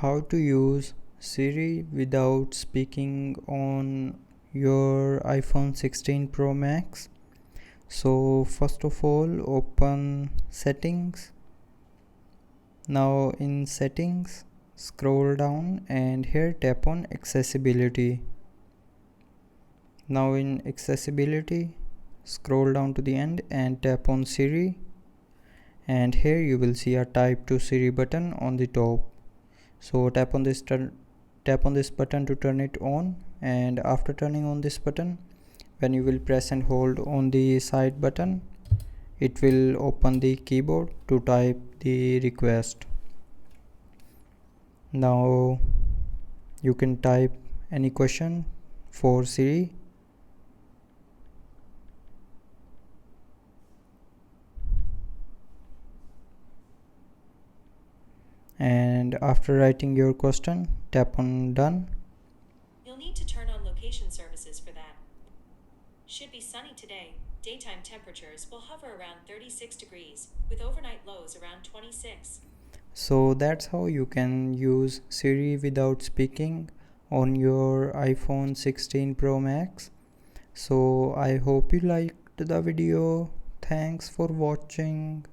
How to use Siri without speaking on your iPhone 16 Pro Max. So first of all, open settings. Now in settings, scroll down and here tap on accessibility. Now in accessibility, scroll down to the end and tap on Siri, and here you will see a type to Siri button on the top. So tap on this button to turn it on, and after turning on this button, when you will press and hold on the side button, it will open the keyboard to type the request. Now you can type any question for Siri. And after writing your question, tap on done. You'll need to turn on location services for that. Should be sunny today. Daytime temperatures will hover around 36 degrees, with overnight lows around 26. So that's how you can use Siri without speaking on your iPhone 16 Pro Max. So I hope you liked the video. Thanks for watching.